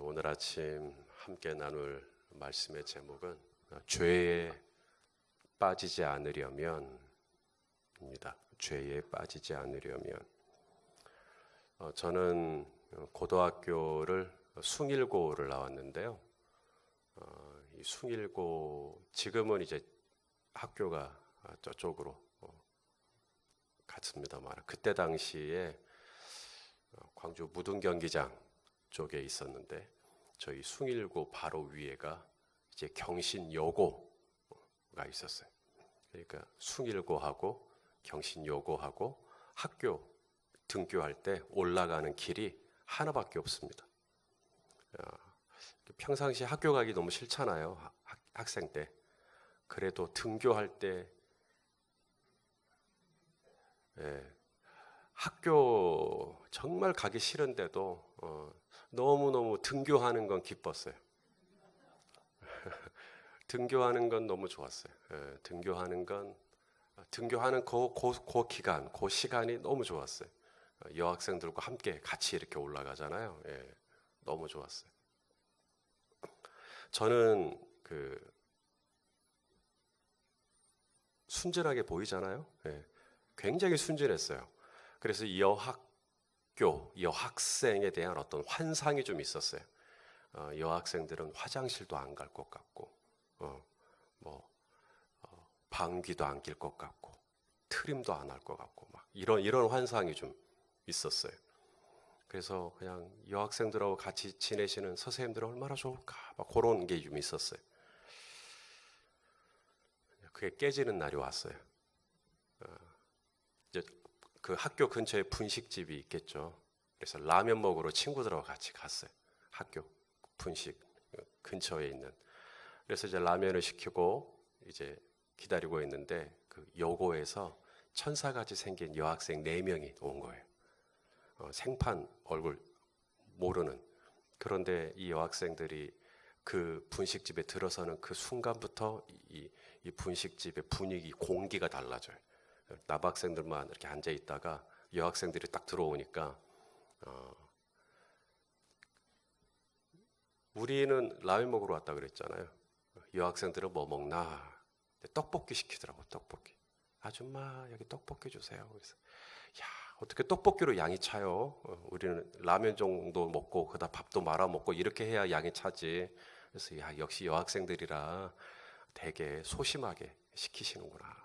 오늘 아침 함께 나눌 말씀의 제목은 죄에 빠지지 않으려면입니다. 죄에 빠지지 않으려면. 저는 고등학교를 숭일고를 나왔는데요. 이 숭일고 지금은 이제 학교가 저쪽으로 갔습니다만 그때 당시에 광주 무등경기장 쪽에 있었는데 저희 숭일고 바로 위에가 이제 경신여고가 있었어요. 그러니까 숭일고하고 경신여고하고 학교 등교할 때 올라가는 길이 하나밖에 없습니다. 평상시 학교 가기 너무 싫잖아요. 학생 때. 그래도 등교할 때 학교 정말 가기 싫은데도 너무너무 등교하는 건 기뻤어요. 등교하는 건 너무 좋았어요. 등교하는 그 기간, 그 시간이 너무 좋았어요. 여학생들과 함께 같이 이렇게 올라가잖아요. 너무 좋았어요. 저는 순진하게 보이잖아요. 굉장히 순진했어요. 그래서 여학생에 대한 어떤 환상이 좀 있었어요. 여학생들은 화장실도 안 갈 것 같고, 방귀도 안 낄 것 같고, 트림도 안 할 것 같고, 막 이런 환상이 좀 있었어요. 그래서 그냥 여학생들하고 같이 지내시는 선생님들은 얼마나 좋을까, 막 그런 게 좀 있었어요. 그게 깨지는 날이 왔어요. 이제 그 학교 근처에 분식집이 있겠죠. 그래서 라면 먹으러 친구들하고 같이 갔어요. 학교 분식 근처에 있는. 그래서 이제 라면을 시키고 이제 기다리고 있는데 그 여고에서 천사같이 생긴 여학생 4명이 온 거예요. 생판 얼굴 모르는. 그런데 이 여학생들이 그 분식집에 들어서는 그 순간부터 이 분식집의 분위기, 공기가 달라져요. 남학생들만 이렇게 앉아 있다가 여학생들이 딱 들어오니까 우리는 라면 먹으러 왔다 그랬잖아요. 여학생들은 뭐 먹나? 떡볶이 시키더라고. 떡볶이. 아줌마 여기 떡볶이 주세요. 그래서 야 어떻게 떡볶이로 양이 차요? 우리는 라면 정도 먹고 그다 밥도 말아 먹고 이렇게 해야 양이 차지. 그래서 야 역시 여학생들이라 되게 소심하게 시키시는구나.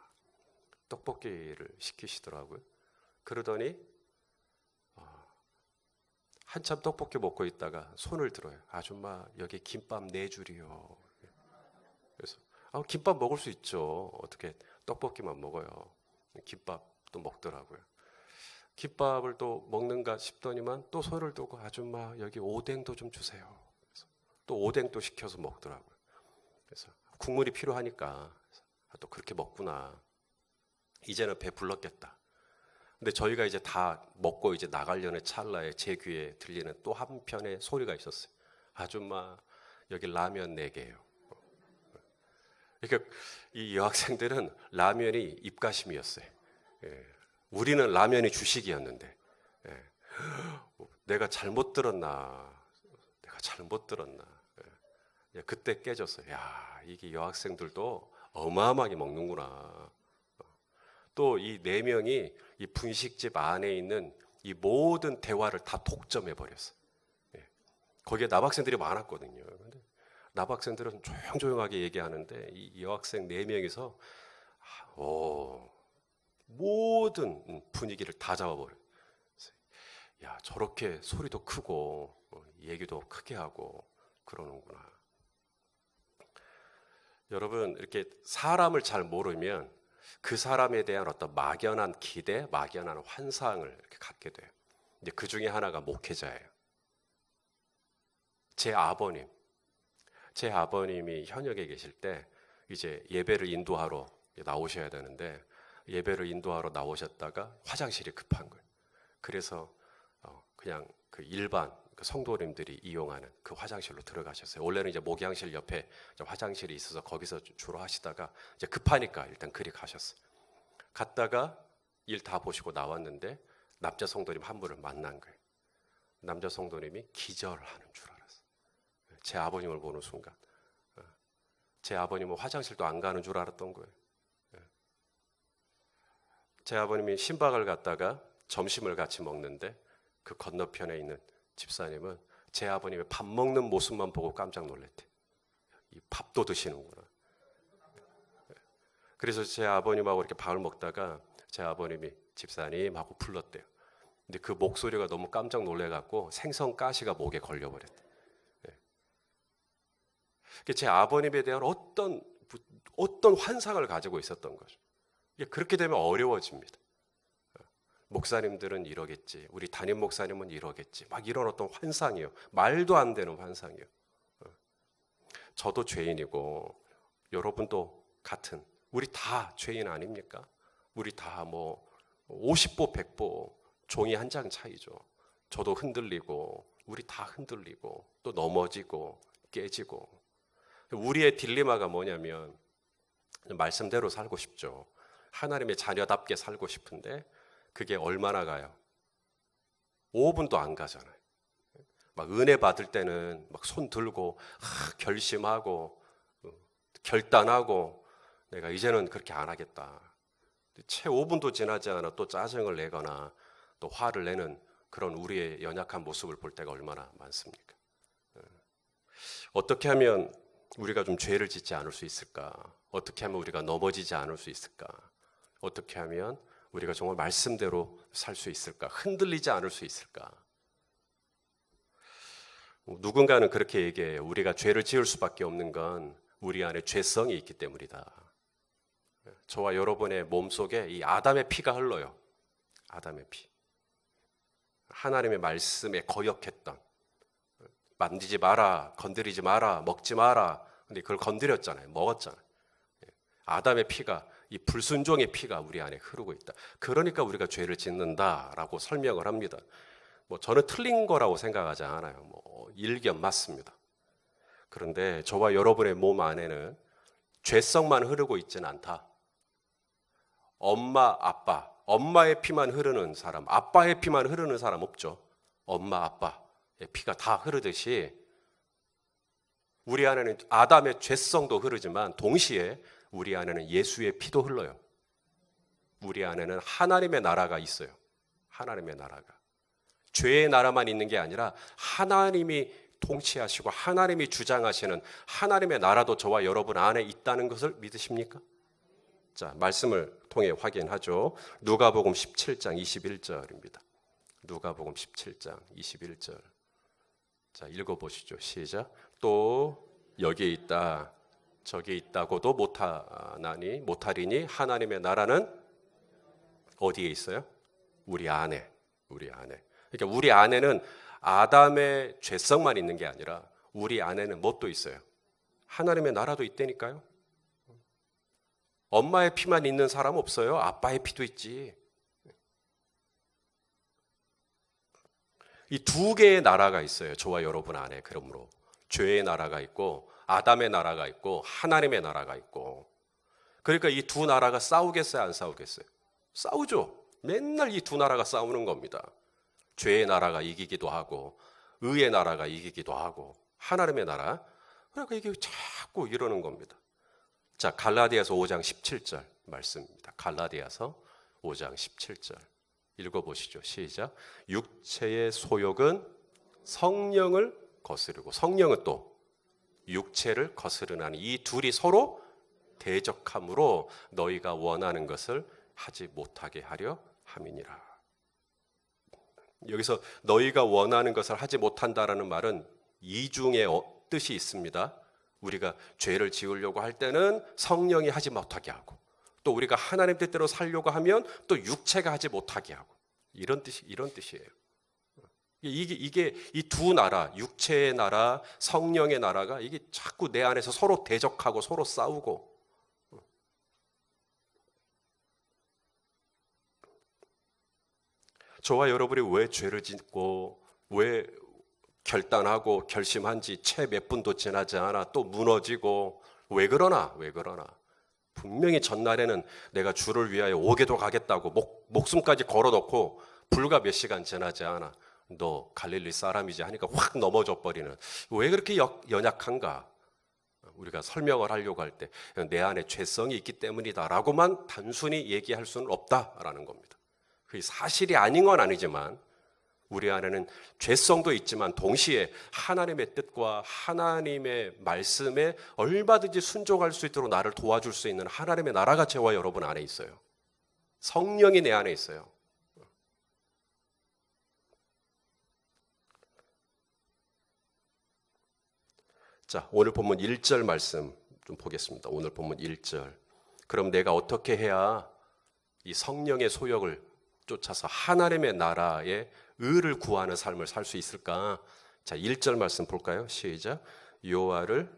떡볶이를 시키시더라고요. 그러더니 한참 떡볶이 먹고 있다가 손을 들어요. 아줌마 여기 김밥 4줄이요. 그래서 김밥 먹을 수 있죠. 어떻게 떡볶이만 먹어요. 김밥도 먹더라고요. 김밥을 또 먹는가 싶더니만 또 손을 두고 아줌마 여기 오뎅도 좀 주세요. 그래서 또 오뎅도 시켜서 먹더라고요. 그래서 국물이 필요하니까 또 그렇게 먹구나. 이제는 배 불렀겠다. 근데 저희가 이제 다 먹고 이제 나가려는 찰나에 제 귀에 들리는 또 한편의 소리가 있었어요. 아줌마 여기 라면 4개예요. 그러니까 이 여학생들은 라면이 입가심이었어요. 우리는 라면이 주식이었는데 내가 잘못 들었나? 그때 깨졌어요. 야 이게 여학생들도 어마어마하게 먹는구나. 또 이 4명이 이 분식집 안에 있는 이 모든 대화를 다 독점해 버렸어요. 거기에 남학생들이 많았거든요. 근데 남학생들은 조용조용하게 얘기하는데 이 여학생 4명이서 모든 분위기를 다 잡아버려요. 야 저렇게 소리도 크고 얘기도 크게 하고 그러는구나. 여러분 이렇게 사람을 잘 모르면 그 사람에 대한 어떤 막연한 기대, 막연한 환상을 이렇게 갖게 돼요. 이제 그 중에 하나가 목회자예요. 제 아버님이 현역에 계실 때 이제 예배를 인도하러 나오셔야 되는데 예배를 인도하러 나오셨다가 화장실이 급한 거예요. 그래서 그냥 그 일반 성도님들이 이용하는 그 화장실로 들어가셨어요. 원래는 이제 목양실 옆에 화장실이 있어서 거기서 주로 하시다가 이제 급하니까 일단 그리 가셨어요. 갔다가 일 다 보시고 나왔는데 남자 성도님 한 분을 만난 거예요. 남자 성도님이 기절하는 줄 알았어요. 제 아버님을 보는 순간 제 아버님은 화장실도 안 가는 줄 알았던 거예요. 제 아버님이 신박을 갔다가 점심을 같이 먹는데 그 건너편에 있는 집사님은 제 아버님의 밥 먹는 모습만 보고 깜짝 놀랐대. 이 밥도 드시는구나. 그래서 제 아버님하고 이렇게 밥을 먹다가 제 아버님이 집사님 하고 불렀대요. 근데 그 목소리가 너무 깜짝 놀래갖고 생선 가시가 목에 걸려버렸대. 제 아버님에 대한 어떤 환상을 가지고 있었던 거죠. 그렇게 되면 어려워집니다. 목사님들은 이러겠지, 우리 담임 목사님은 이러겠지, 막 이런 어떤 환상이요. 말도 안 되는 환상이요. 저도 죄인이고 여러분도 같은, 우리 다 죄인 아닙니까? 우리 다 50보 100보 종이 한 장 차이죠. 저도 흔들리고 우리 다 흔들리고 또 넘어지고 깨지고. 우리의 딜레마가 뭐냐면 말씀대로 살고 싶죠. 하나님의 자녀답게 살고 싶은데 그게 얼마나 가요? 5분도 안 가잖아요. 막 은혜 받을 때는 막 손 들고 결심하고 결단하고 내가 이제는 그렇게 안 하겠다. 채 5분도 지나지 않아 또 짜증을 내거나 또 화를 내는 그런 우리의 연약한 모습을 볼 때가 얼마나 많습니까? 어떻게 하면 우리가 좀 죄를 짓지 않을 수 있을까? 어떻게 하면 우리가 넘어지지 않을 수 있을까? 어떻게 하면 우리가 정말 말씀대로 살 수 있을까? 흔들리지 않을 수 있을까? 누군가는 그렇게 얘기해요. 우리가 죄를 지을 수밖에 없는 건 우리 안에 죄성이 있기 때문이다. 저와 여러분의 몸속에 이 아담의 피가 흘러요. 아담의 피. 하나님의 말씀에 거역했던, 만지지 마라, 건드리지 마라, 먹지 마라. 근데 그걸 건드렸잖아요. 먹었잖아요. 아담의 피가, 이 불순종의 피가 우리 안에 흐르고 있다. 그러니까 우리가 죄를 짓는다라고 설명을 합니다. 저는 틀린 거라고 생각하지 않아요. 일견 맞습니다. 그런데 저와 여러분의 몸 안에는 죄성만 흐르고 있지는 않다. 엄마, 아빠, 엄마의 피만 흐르는 사람, 아빠의 피만 흐르는 사람 없죠. 엄마, 아빠의 피가 다 흐르듯이 우리 안에는 아담의 죄성도 흐르지만 동시에 우리 안에는 예수의 피도 흘러요. 우리 안에는 하나님의 나라가 있어요. 하나님의 나라가. 죄의 나라만 있는 게 아니라 하나님이 통치하시고 하나님이 주장하시는 하나님의 나라도 저와 여러분 안에 있다는 것을 믿으십니까? 자, 말씀을 통해 확인하죠. 누가복음 17장 21절입니다. 누가복음 17장 21절. 자, 읽어보시죠. 시작. 또 여기에 있다, 저기 있다고도 못하리니 하나님의 나라는 어디에 있어요? 우리 안에. 우리 안에. 그러니까 우리 안에는 아담의 죄성만 있는 게 아니라 우리 안에는 뭣도 있어요? 하나님의 나라도 있다니까요. 엄마의 피만 있는 사람 없어요. 아빠의 피도 있지. 이 두 개의 나라가 있어요. 저와 여러분 안에. 그러므로 죄의 나라가 있고 아담의 나라가 있고 하나님의 나라가 있고. 그러니까 이 두 나라가 싸우겠어요? 안 싸우겠어요? 싸우죠. 맨날 이 두 나라가 싸우는 겁니다. 죄의 나라가 이기기도 하고 의의 나라가 이기기도 하고 하나님의 나라. 그러니까 이게 자꾸 이러는 겁니다. 자, 갈라디아서 5장 17절 말씀입니다. 갈라디아서 5장 17절 읽어보시죠. 시작. 육체의 소욕은 성령을 거스르고 성령은 또 육체를 거스르나니 이 둘이 서로 대적함으로 너희가 원하는 것을 하지 못하게 하려 함이니라. 여기서 너희가 원하는 것을 하지 못한다라는 말은 이중의 뜻이 있습니다. 우리가 죄를 지으려고 할 때는 성령이 하지 못하게 하고 또 우리가 하나님 뜻대로 살려고 하면 또 육체가 하지 못하게 하고 이런 뜻이에요. 이게 이 두 나라, 육체의 나라, 성령의 나라가 이게 자꾸 내 안에서 서로 대적하고 서로 싸우고. 저와 여러분이 왜 죄를 짓고 왜 결단하고 결심한 지 채 몇 분도 지나지 않아 또 무너지고 왜 그러나 분명히 전날에는 내가 주를 위하여 오게도 가겠다고 목숨까지 걸어놓고 불과 몇 시간 지나지 않아 너 갈릴리 사람이지 하니까 확 넘어져 버리는, 왜 그렇게 연약한가? 우리가 설명을 하려고 할 때 내 안에 죄성이 있기 때문이다라고만 단순히 얘기할 수는 없다라는 겁니다. 그게 사실이 아닌 건 아니지만 우리 안에는 죄성도 있지만 동시에 하나님의 뜻과 하나님의 말씀에 얼마든지 순종할 수 있도록 나를 도와줄 수 있는 하나님의 나라가 저와 여러분 안에 있어요. 성령이 내 안에 있어요. 자, 오늘 본문 1절 말씀 좀 보겠습니다. 오늘 본문 1절. 그럼 내가 어떻게 해야 이 성령의 소욕을 쫓아서 하나님의 나라의 의를 구하는 삶을 살 수 있을까? 자, 1절 말씀 볼까요? 시작. 여호와를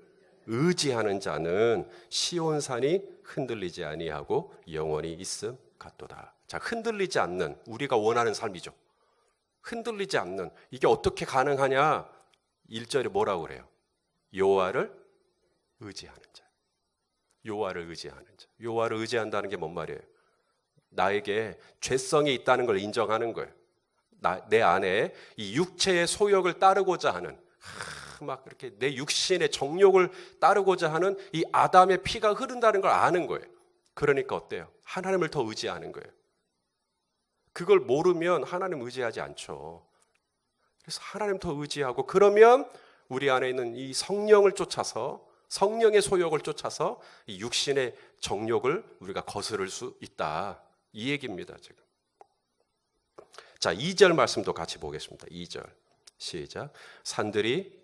의지하는 자는 시온산이 흔들리지 아니하고 영원히 있음 같도다. 자, 흔들리지 않는, 우리가 원하는 삶이죠. 흔들리지 않는, 이게 어떻게 가능하냐? 1절에 뭐라고 그래요? 여호와를 의지하는 자. 여호와를 의지하는 자. 여호와를 의지한다는 게 뭔 말이에요? 나에게 죄성이 있다는 걸 인정하는 거예요. 내 안에 이 육체의 소욕을 따르고자 하는, 막 이렇게 내 육신의 정욕을 따르고자 하는 이 아담의 피가 흐른다는 걸 아는 거예요. 그러니까 어때요? 하나님을 더 의지하는 거예요. 그걸 모르면 하나님 의지하지 않죠. 그래서 하나님 더 의지하고, 그러면 우리 안에 있는 이 성령을 쫓아서, 성령의 소욕을 쫓아서 이 육신의 정욕을 우리가 거스를 수 있다, 이 얘기입니다. 지금. 자, 2절 말씀도 같이 보겠습니다. 2절 시작. 산들이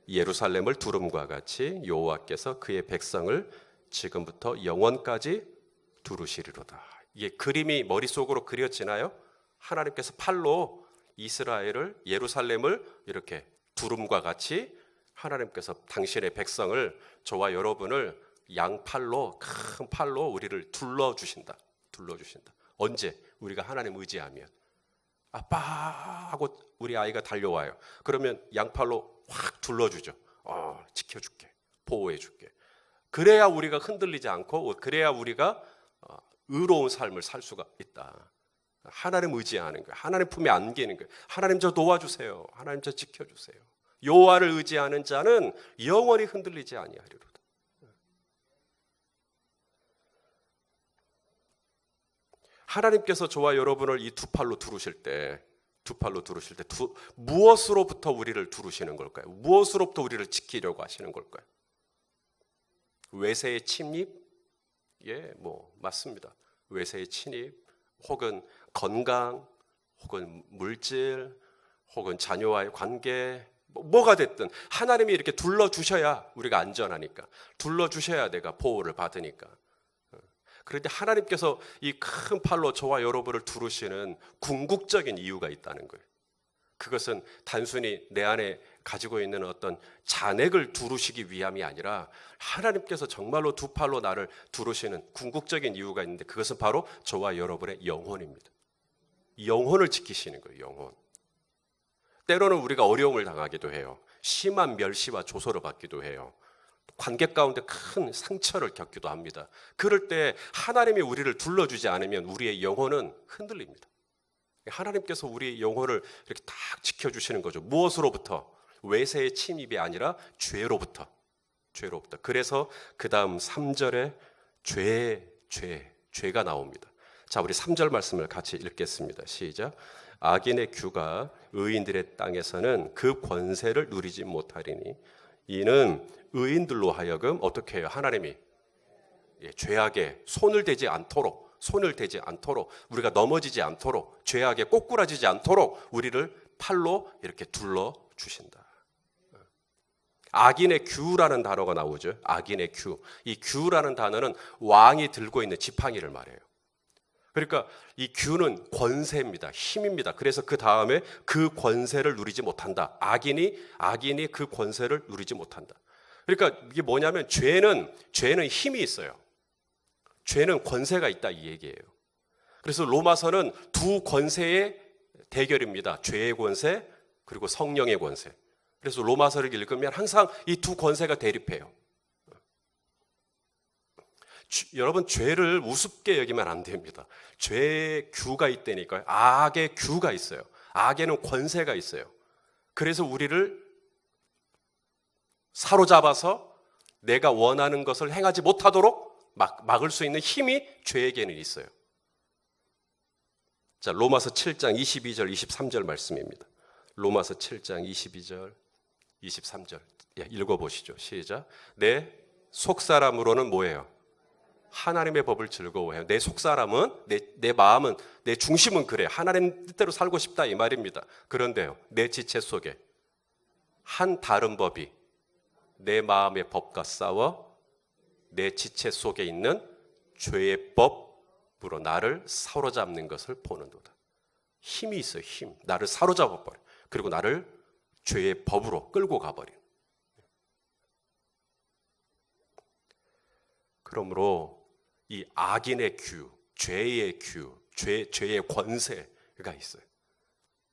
예루살렘을 두름과 같이 여호와께서 그의 백성을 지금부터 영원까지 두르시리로다. 이게 그림이 머릿속으로 그려지나요? 하나님께서 팔로 이스라엘을, 예루살렘을 이렇게 두름과 같이 하나님께서 당신의 백성을, 저와 여러분을 양팔로, 큰 팔로 우리를 둘러주신다. 둘러주신다. 언제? 우리가 하나님 의지하면. 아빠 하고 우리 아이가 달려와요. 그러면 양팔로 확 둘러주죠. 지켜줄게, 보호해줄게. 그래야 우리가 흔들리지 않고, 그래야 우리가 의로운 삶을 살 수가 있다. 하나님 의지하는 거예요. 하나님 품에 안기는 거예요. 하나님 저 도와주세요. 하나님 저 지켜주세요. 여호와를 의지하는 자는 영원히 흔들리지 아니하리로다. 하나님께서 저와 여러분을 이 두 팔로 두르실 때, 무엇으로부터 우리를 두르시는 걸까요? 무엇으로부터 우리를 지키려고 하시는 걸까요? 외세의 침입? 예, 맞습니다. 외세의 침입, 혹은 건강, 혹은 물질, 혹은 자녀와의 관계, 뭐가 됐든 하나님이 이렇게 둘러주셔야 우리가 안전하니까, 둘러주셔야 내가 보호를 받으니까. 그런데 하나님께서 이 큰 팔로 저와 여러분을 두르시는 궁극적인 이유가 있다는 거예요. 그것은 단순히 내 안에 가지고 있는 어떤 잔액을 두르시기 위함이 아니라 하나님께서 정말로 두 팔로 나를 두르시는 궁극적인 이유가 있는데, 그것은 바로 저와 여러분의 영혼입니다. 영혼을 지키시는 거예요. 영혼. 때로는 우리가 어려움을 당하기도 해요. 심한 멸시와 조소를 받기도 해요. 관계 가운데 큰 상처를 겪기도 합니다. 그럴 때 하나님이 우리를 둘러주지 않으면 우리의 영혼은 흔들립니다. 하나님께서 우리 영혼을 이렇게 딱 지켜주시는 거죠. 무엇으로부터? 외세의 침입이 아니라 죄로부터. 그래서 그 다음 3절에 죄가 나옵니다. 자, 우리 3절 말씀을 같이 읽겠습니다. 시작. 악인의 규가 의인들의 땅에서는 그 권세를 누리지 못하리니 이는 의인들로 하여금 어떻게 해요? 하나님이 죄악에 손을 대지 않도록, 우리가 넘어지지 않도록, 죄악에 꼬꾸라지지 않도록 우리를 팔로 이렇게 둘러주신다. 악인의 규라는 단어가 나오죠. 악인의 규. 이 규라는 단어는 왕이 들고 있는 지팡이를 말해요. 그러니까 이 규는 권세입니다. 힘입니다. 그래서 그 다음에 그 권세를 누리지 못한다. 악인이 그 권세를 누리지 못한다. 그러니까 이게 뭐냐면 죄는 힘이 있어요. 죄는 권세가 있다, 이 얘기예요. 그래서 로마서는 두 권세의 대결입니다. 죄의 권세 그리고 성령의 권세. 그래서 로마서를 읽으면 항상 이 두 권세가 대립해요. 여러분, 죄를 우습게 여기면 안 됩니다. 죄의 규가 있다니까요. 악의 규가 있어요. 악에는 권세가 있어요. 그래서 우리를 사로잡아서 내가 원하는 것을 행하지 못하도록 막을 수 있는 힘이 죄에게는 있어요. 자, 로마서 7장 22절 23절 말씀입니다. 로마서 7장 22절 23절 읽어보시죠. 시작. 내 속사람으로는 뭐예요? 하나님의 법을 즐거워해요. 내 속사람은, 내 마음은, 내 중심은 그래. 하나님 뜻대로 살고 싶다 이 말입니다. 그런데요, 내 지체 속에 한 다른 법이 내 마음의 법과 싸워 내 지체 속에 있는 죄의 법으로 나를 사로잡는 것을 보는도다. 힘이 있어요. 힘. 나를 사로잡아버려. 그리고 나를 죄의 법으로 끌고 가버려. 그러므로 이 악인의 규, 죄의 규, 죄의 권세가 있어요.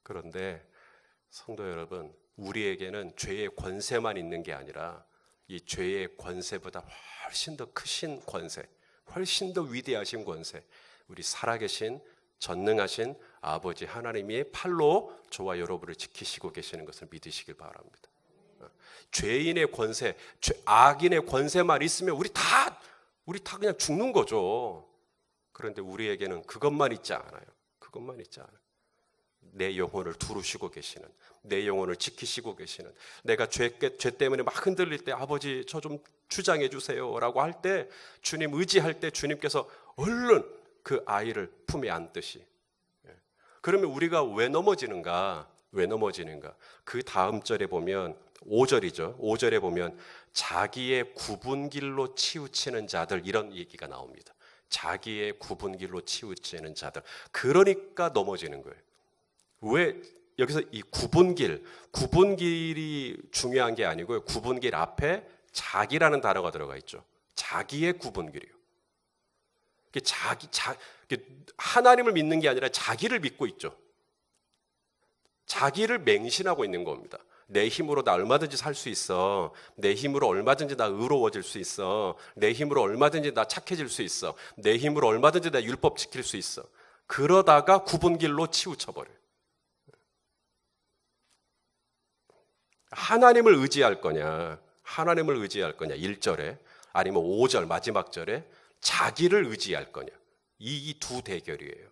그런데 성도 여러분, 우리에게는 죄의 권세만 있는 게 아니라 이 죄의 권세보다 훨씬 더 크신 권세, 훨씬 더 위대하신 권세, 우리 살아계신 전능하신 아버지 하나님이 팔로 저와 여러분을 지키시고 계시는 것을 믿으시길 바랍니다. 죄인의 권세, 악인의 권세만 있으면 우리 다 그냥 죽는 거죠. 그런데 우리에게는 그것만 있지 않아요. 그것만 있지 않아요. 내 영혼을 두르시고 계시는, 내 영혼을 지키시고 계시는, 내가 죄 때문에 막 흔들릴 때 아버지 저 좀 주장해 주세요 라고 할 때, 주님 의지할 때 주님께서 얼른 그 아이를 품에 안듯이. 그러면 우리가 왜 넘어지는가? 그 다음 절에 보면 5절이죠. 5절에 보면 자기의 굽은 길로 치우치는 자들, 이런 얘기가 나옵니다. 자기의 굽은 길로 치우치는 자들. 그러니까 넘어지는 거예요. 왜 여기서 이 굽은 길이 중요한 게 아니고요. 굽은 길 앞에 자기라는 단어가 들어가 있죠. 자기의 굽은 길이요. 하나님을 믿는 게 아니라 자기를 믿고 있죠. 자기를 맹신하고 있는 겁니다. 내 힘으로 나 얼마든지 살 수 있어. 내 힘으로 얼마든지 나 의로워질 수 있어. 내 힘으로 얼마든지 나 착해질 수 있어. 내 힘으로 얼마든지 나 율법 지킬 수 있어. 그러다가 굽은 길로 치우쳐버려요. 하나님을 의지할 거냐, 1절에, 아니면 5절 마지막 절에 자기를 의지할 거냐, 이 두 대결이에요.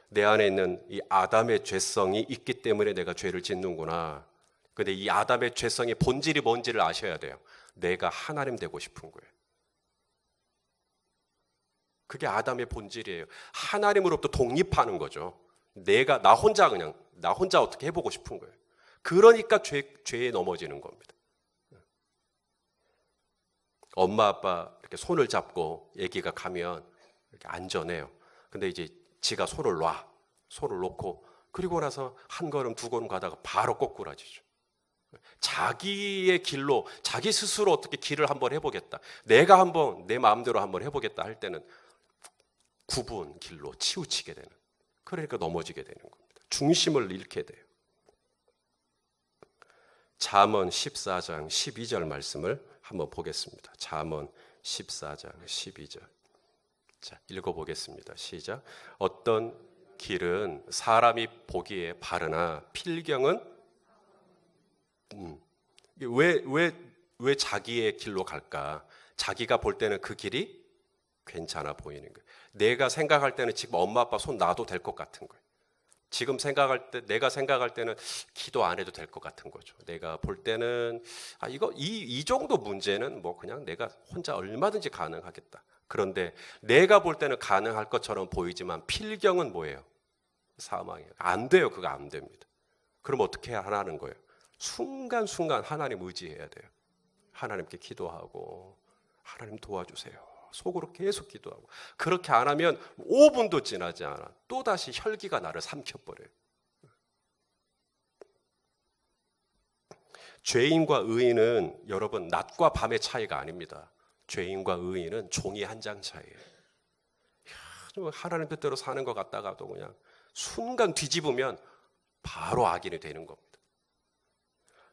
내 안에 있는 이 아담의 죄성이 있기 때문에 내가 죄를 짓는구나. 근데 이 아담의 죄성의 본질이 뭔지를 아셔야 돼요. 내가 하나님 되고 싶은 거예요. 그게 아담의 본질이에요. 하나님으로부터 독립하는 거죠. 나 혼자 어떻게 해보고 싶은 거예요. 그러니까 죄에 넘어지는 겁니다. 엄마 아빠 이렇게 손을 잡고 아기가 가면 이렇게 안전해요. 근데 이제 지가 손을 놓고 그리고 나서 한 걸음 두 걸음 가다가 바로 꼬꾸라지죠. 자기의 길로, 자기 스스로 어떻게 길을 한번 해보겠다, 내가 한번 내 마음대로 한번 해보겠다 할 때는 굽은 길로 치우치게 되는, 그러니까 넘어지게 되는 겁니다. 중심을 잃게 돼요. 잠언 14장 12절 말씀을 한번 보겠습니다. 잠언 14장 12절. 자, 읽어보겠습니다. 시작. 어떤 길은 사람이 보기에 바르나 필경은 왜 자기의 길로 갈까? 자기가 볼 때는 그 길이 괜찮아 보이는 거예요. 내가 생각할 때는 지금 엄마 아빠 손 놔도 될 것 같은 거예요. 내가 생각할 때는 기도 안 해도 될 것 같은 거죠. 내가 볼 때는 이 정도 문제는 뭐 그냥 내가 혼자 얼마든지 가능하겠다. 그런데 내가 볼 때는 가능할 것처럼 보이지만 필경은 뭐예요? 사망이에요. 안 돼요. 그거 안 됩니다. 그럼 어떻게 하라는 거예요? 순간순간 하나님 의지해야 돼요. 하나님께 기도하고, 하나님 도와주세요. 속으로 계속 기도하고. 그렇게 안 하면 5분도 지나지 않아 또다시 혈기가 나를 삼켜버려요. 죄인과 의인은 여러분 낮과 밤의 차이가 아닙니다. 죄인과 의인은 종이 한 장 차이예요. 하나님 뜻대로 사는 것 같다가도 그냥 순간 뒤집으면 바로 악인이 되는 겁니다.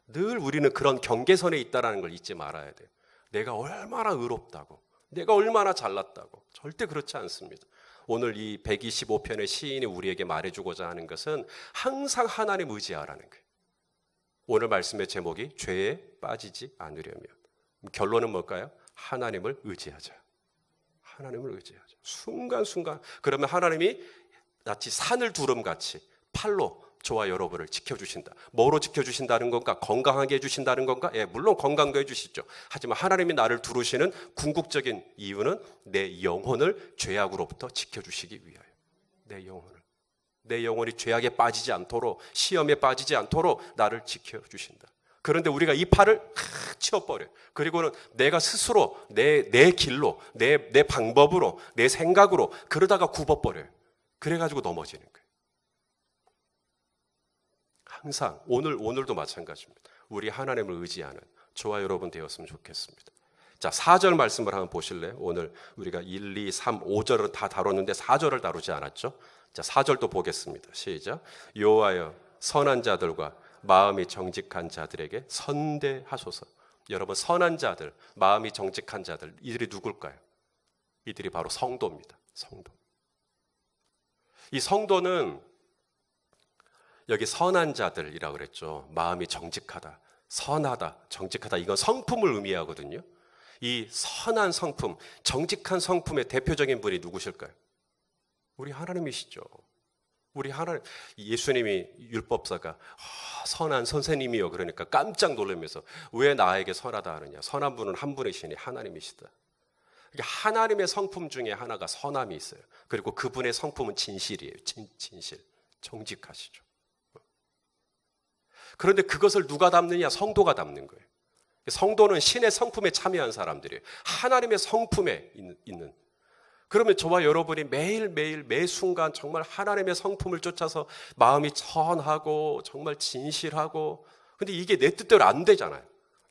늘 우리는 그런 경계선에 있다는 걸 잊지 말아야 돼요. 내가 얼마나 의롭다고, 내가 얼마나 잘났다고. 절대 그렇지 않습니다. 오늘 이 125편의 시인이 우리에게 말해주고자 하는 것은 항상 하나님 의지하라는 거예요. 오늘 말씀의 제목이 죄에 빠지지 않으려면. 결론은 뭘까요? 하나님을 의지하자. 하나님을 의지하자. 순간순간. 그러면 하나님이 마치 산을 두름같이 팔로 저와 여러분을 지켜주신다. 뭐로 지켜주신다는 건가? 건강하게 해주신다는 건가? 예, 물론 건강도 해주시죠. 하지만 하나님이 나를 두르시는 궁극적인 이유는 내 영혼을 죄악으로부터 지켜주시기 위하여. 내 영혼이 죄악에 빠지지 않도록, 시험에 빠지지 않도록 나를 지켜주신다. 그런데 우리가 이 팔을 치워버려요. 그리고는 내가 스스로 내 길로, 내 방법으로, 내 생각으로 그러다가 굽어버려요. 그래가지고 넘어지는 거예요. 항상 오늘도 마찬가지입니다. 우리 하나님을 의지하는 저와 여러분 되었으면 좋겠습니다. 자, 4절 말씀을 한번 보실래요? 오늘 우리가 1, 2, 3, 5절을 다 다뤘는데 4절을 다루지 않았죠? 자, 4절도 보겠습니다. 시작. 여호와여 선한 자들과 마음이 정직한 자들에게 선대하소서. 여러분, 선한 자들, 마음이 정직한 자들, 이들이 누굴까요? 이들이 바로 성도입니다. 성도. 이 성도는 여기 선한 자들이라고 그랬죠. 마음이 정직하다, 선하다, 정직하다. 이건 성품을 의미하거든요. 이 선한 성품, 정직한 성품의 대표적인 분이 누구실까요? 우리 하나님이시죠. 우리 하나님, 예수님이 율법사가 선한 선생님이요 그러니까 깜짝 놀라면서 왜 나에게 선하다 하느냐. 선한 분은 한 분이시니 하나님이시다. 하나님의 성품 중에 하나가 선함이 있어요. 그리고 그분의 성품은 진실이에요. 진실, 정직하시죠. 그런데 그것을 누가 담느냐? 성도가 담는 거예요. 성도는 신의 성품에 참여한 사람들이에요. 하나님의 성품에 있는. 그러면 저와 여러분이 매일매일 매 순간 정말 하나님의 성품을 쫓아서 마음이 선하고 정말 진실하고, 근데 이게 내 뜻대로 안 되잖아요.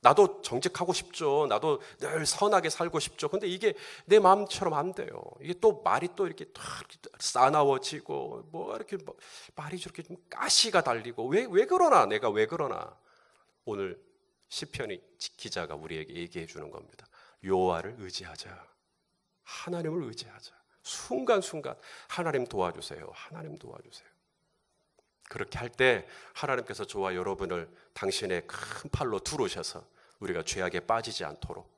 나도 정직하고 싶죠. 나도 늘 선하게 살고 싶죠. 근데 이게 내 마음처럼 안 돼요. 이게 또 말이 또 이렇게 싸나워지고, 뭐 이렇게 말이 저렇게 좀 가시가 달리고, 왜 그러나? 내가 왜 그러나? 오늘 시편이 기자가 우리에게 얘기해 주는 겁니다. 여호와를 의지하자. 하나님을 의지하자. 순간순간 하나님 도와주세요. 하나님 도와주세요. 그렇게 할 때 하나님께서 저와 여러분을 당신의 큰 팔로 두르셔서 우리가 죄악에 빠지지 않도록,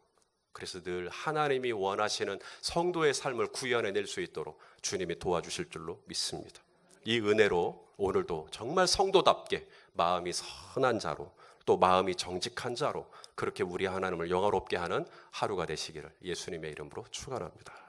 그래서 늘 하나님이 원하시는 성도의 삶을 구현해낼 수 있도록 주님이 도와주실 줄로 믿습니다. 이 은혜로 오늘도 정말 성도답게 마음이 선한 자로, 또 마음이 정직한 자로 그렇게 우리 하나님을 영화롭게 하는 하루가 되시기를 예수님의 이름으로 축원합니다.